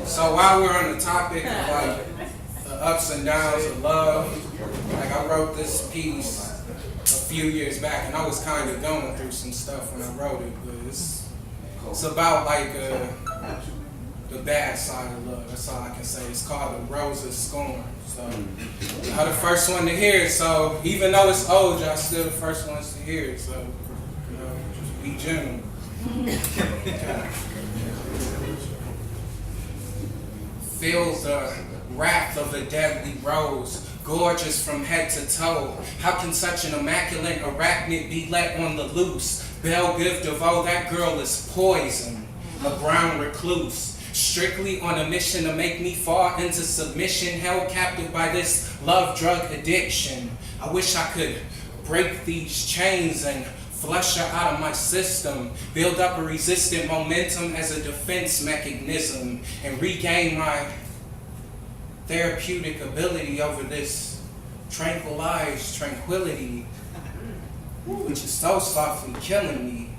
So while we're on the topic of like the ups and downs of love, like I wrote this piece a few years back, and I was kind of going through some stuff when I wrote it, but it's about like the bad side of love. That's all I can say. It's called The Rose of ScoRn. So I'm the first one to hear it. So even though it's old, y'all still the first ones to hear it. So just be genuine. Feel the wrath of a deadly rose, gorgeous from head to toe. How can such an immaculate arachnid be let on the loose? Belle gift of oh, that girl is poison, a brown recluse. Strictly on a mission to make me fall into submission, held captive by this love drug addiction. I wish I could break these chains and flush her out of my system, build up a resistant momentum as a defense mechanism, and regain my therapeutic ability over this tranquilized tranquility, which is so softly killing me.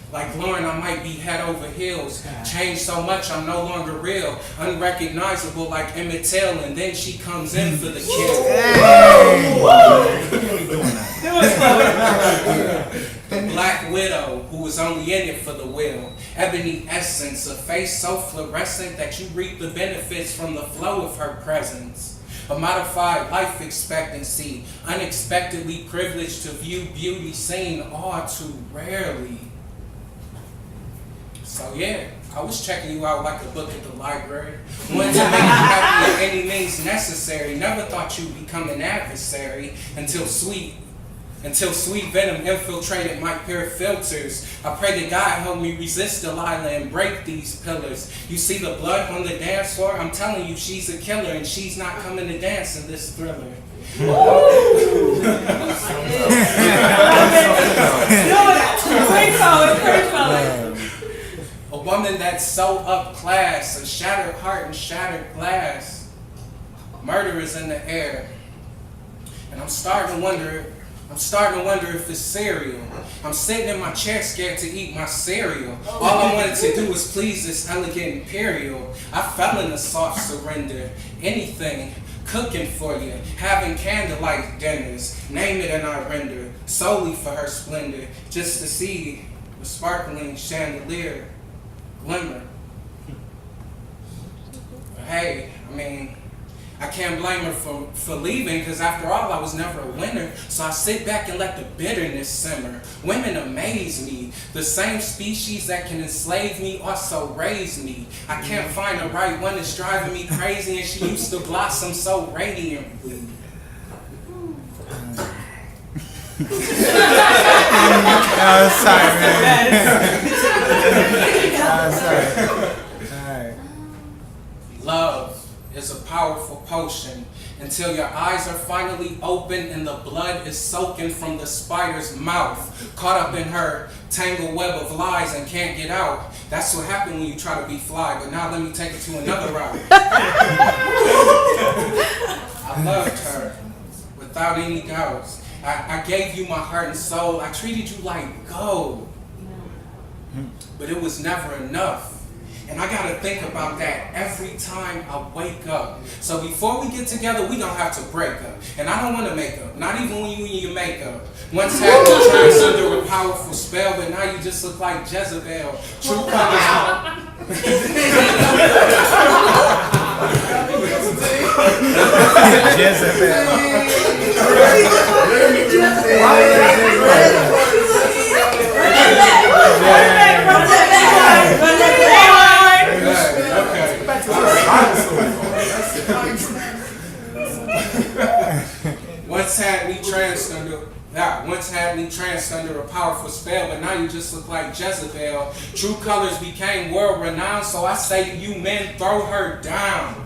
Like Lauren, I might be head over heels, changed so much I'm no longer real, unrecognizable like Emmett Till, and then she comes in for the kill. Black widow who was only in it for the will. Ebony essence, a face so fluorescent that you reap the benefits from the flow of her presence. A modified life expectancy, unexpectedly privileged to view beauty seen all too rarely. So yeah, I was checking you out like a book at the library. Wanted to make you happy at any means necessary. Never thought you'd become an adversary until sweet venom infiltrated my pure filters. I pray to God help me resist Delilah and break these pillars. You see the blood on the dance floor? I'm telling you, she's a killer and she's not coming to dance in this thriller. A woman that's so upclass, a shattered heart and shattered glass. Murder is in the air. And I'm starting to wonder if it's cereal. I'm sitting in my chair scared to eat my cereal. All I wanted to do was please this elegant imperial. I fell in a soft surrender. Anything, cooking for you, having candlelight dinners. Name it and I render, solely for her splendor. Just to see the sparkling chandelier glimmer. But hey, I mean, I can't blame her for leaving, because after all, I was never a winner. So I sit back and let the bitterness simmer. Women amaze me. The same species that can enslave me also raise me. I can't find the right one that's driving me crazy, and she used to blossom so radiantly. Sorry, man. Sorry. All right. Love is a powerful potion until your eyes are finally open and the blood is soaking from the spider's mouth, caught up in her tangled web of lies and can't get out. That's what happened when you try to be fly, but now let me take it to another route. I loved her without any doubts. I gave you my heart and soul. I treated you like gold, but it was never enough. And I gotta think about that every time I wake up. So before we get together, we don't have to break up. And I don't want to make up, not even when you in your makeup. Once had me trance under a powerful spell, but now you just look like Jezebel. True colors. Once had me tranced under a powerful spell, but now you just look like Jezebel. True colors became world renowned, so I say to you men, throw her down.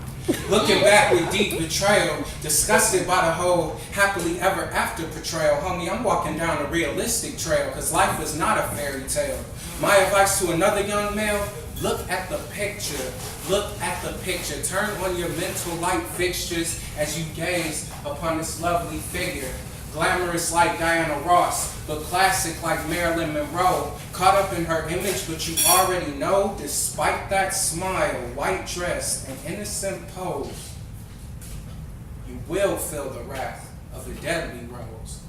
Looking back with deep betrayal, disgusted by the whole happily ever after portrayal. Homie, I'm walking down a realistic trail, cause life is not a fairy tale. My advice to another young male, look at the picture. Look at the picture. Turn on your mental light fixtures as you gaze upon this lovely figure. Glamorous like Diana Ross, but classic like Marilyn Monroe. Caught up in her image, but you already know, despite that smile, white dress, and innocent pose, you will feel the wrath of a deadly rose.